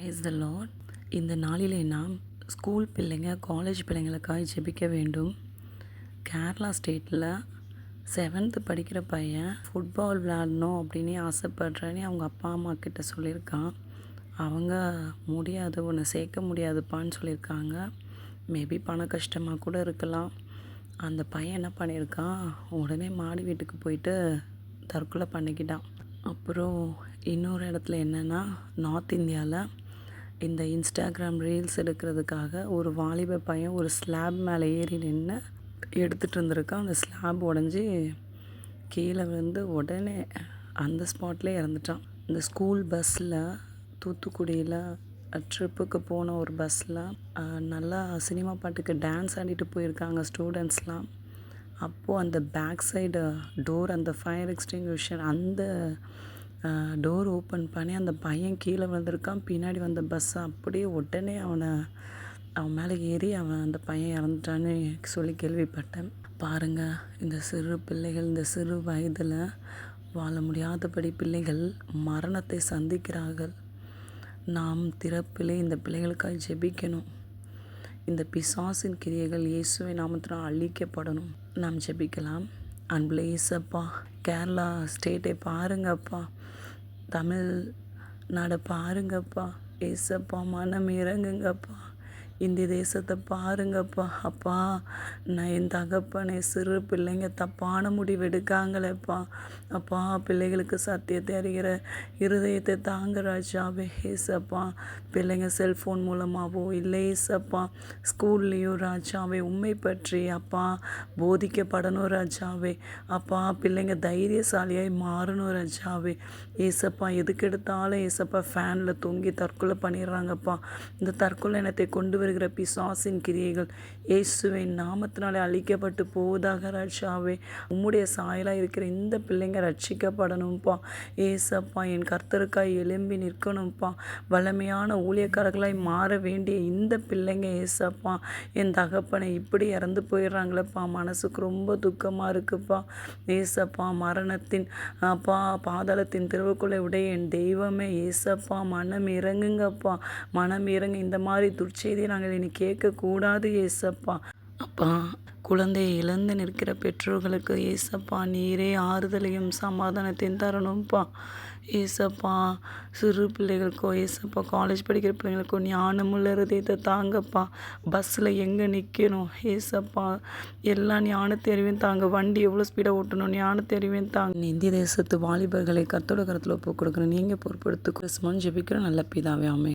Praise the Lord. இந்த நாளிலே நாம் ஸ்கூல் பிள்ளைங்க, காலேஜ் பிள்ளைங்களுக்காக ஜெபிக்க வேண்டும். கேரளா ஸ்டேட்டில் 7th படிக்கிற பையன் ஃபுட்பால் விளையாடணும் அப்படின்னு ஆசைப்படுறேன்னு அவங்க அப்பா அம்மா கிட்ட சொல்லியிருக்கான். அவங்க முடியாது, உன்னை சேர்க்க முடியாதுப்பான்னு சொல்லியிருக்காங்க. மேபி பண கஷ்டமாக கூட இருக்கலாம். அந்த பையன் என்ன பண்ணியிருக்கான், உடனே மாடி வீட்டுக்கு போயிட்டு தற்கொலை பண்ணிக்கிட்டான். அப்புறம் இன்னொரு இடத்துல என்னென்னா, நார்த் இந்தியாவில் இந்த இன்ஸ்டாகிராம் ரீல்ஸ் எடுக்கிறதுக்காக ஒரு வாலிப பையன் ஒரு ஸ்லாப் மேலே ஏறி நின்று எடுத்துகிட்டு இருந்திருக்கான். அந்த ஸ்லாப் உடஞ்சி கீழே விழுந்து உடனே அந்த ஸ்பாட்லேயே இறந்துட்டான். இந்த ஸ்கூல் பஸ்ஸில் தூத்துக்குடியில் ட்ரிப்புக்கு போன ஒரு பஸ்ஸில் நல்லா சினிமா பாட்டுக்கு டான்ஸ் ஆடிட்டு போயிருக்காங்க ஸ்டூடெண்ட்ஸ்லாம். அப்போது அந்த பேக் சைடு டோர், அந்த ஃபயர் எக்ஸ்டிங்விஷர் அந்த டோர் ஓப்பன் பண்ணி அந்த பையன் கீழே விழுந்திருக்கான். பின்னாடி வந்த பஸ்ஸை அப்படியே உடனே அவன் மேலே ஏறி அந்த பையன் இறந்துட்டான்னு சொல்லி கேள்விப்பட்டேன். பாருங்கள், இந்த சிறு பிள்ளைகள் இந்த சிறு வயதில் வாழ முடியாதபடி பிள்ளைகள் மரணத்தை சந்திக்கிறார்கள். நாம் திறப்பிலே இந்த பிள்ளைகளுக்காக ஜெபிக்கணும். இந்த பிசாசின் கிரியைகள் இயேசுவின் நாமத்தினால் அழிக்கப்படணும். நாம் ஜெபிக்கலாம். அன்புள்ள இயேசப்பா, கேரளா ஸ்டேட்டை பாருங்கப்பா, தமிழ்நாடை பாருங்கப்பா. ஏசப்பா, மனம் இறங்குங்கப்பா. இந்திய தேசத்தை பாருங்கப்பா. அப்பா, நான் என் தகப்பனை சிறு பிள்ளைங்க தப்பான முடிவு எடுக்காங்களேப்பா. அப்பா, பிள்ளைகளுக்கு சத்தியத்தை அறிகிற இருதயத்தை தாங்க ராஜாவே. ஏசப்பா, பிள்ளைங்க செல்ஃபோன் மூலமாகவோ இல்லை ஏசப்பா ஸ்கூல்லையோ ராஜாவே உண்மை பற்றி அப்பா போதிக்கப்படணும் ராஜாவே. அப்பா, பிள்ளைங்க தைரியசாலியாய் மாறணும் ராஜாவே. ஏசப்பா, எதுக்கு எடுத்தாலும் ஏசப்பா ஃபேனில் தொங்கி தற்கொலை பண்ணிடுறாங்கப்பா. இந்த தற்கொலை எண்ணத்தை கொண்டு வருகிற பிசாசின் கிரியைகள் இயேசுவின் நாமத்தினாலே அழிக்கப்பட்டு போவதாக ராஜாவே. உம்முடைய சாயலாக இருக்கிற இந்த பிள்ளைங்க ரட்சிக்கப்படணும்ப்பா. ஏசப்பா, என் கர்த்தருக்காய் எழும்பி நிற்கணும்ப்பா. வல்லமையான ஊழியக்காரர்களாய் மாற வேண்டிய இந்த பிள்ளைங்க ஏசப்பா, என் தகப்பனை இப்படி இறந்து போயிடுறாங்களேப்பா. மனசுக்கு ரொம்ப துக்கமாக இருக்குப்பா. ஏசப்பா, மரணத்தின் அப்பா பாதாளத்தின் திருவுக்குள்ளே உடைய என் தெய்வமே ஏசப்பா, மனம் இறங்குங்கப்பா. மனம் இறங்கு. இந்த மாதிரி துர்ச்செய்தியை நாங்கள் இனி கேட்கக்கூடாது ஏசப்பா. அப்பா, குழந்தையை இழந்து நிற்கிற பெற்றோர்களுக்கு ஏசப்பா நீரே ஆறுதலையும் சமாதானத்தையும் தரணும்ப்பா. ஏசப்பா, சிறு பிள்ளைகளுக்கோ ஏசப்பா காலேஜ் படிக்கிற பிள்ளைங்களுக்கோ ஞானமுள்ள இருதயத்தை தாங்கப்பா. பஸ்ஸில் எங்கே நிற்கணும் ஏசப்பா, எல்லா ஞானத்தை அறிவையும் தாங்க. வண்டி எவ்வளோ ஸ்பீடாக ஓட்டணும் ஞானத்தை அறிவையும் தாங்க. இந்திய தேசத்து வாலிபர்களை கர்த்தரோட கருத்தில் ஒப்பு கொடுக்கணும். நீங்கள் பொறுப்படுத்து ஜெபிக்கிற நல்ல பிதாவே. ஆமென்.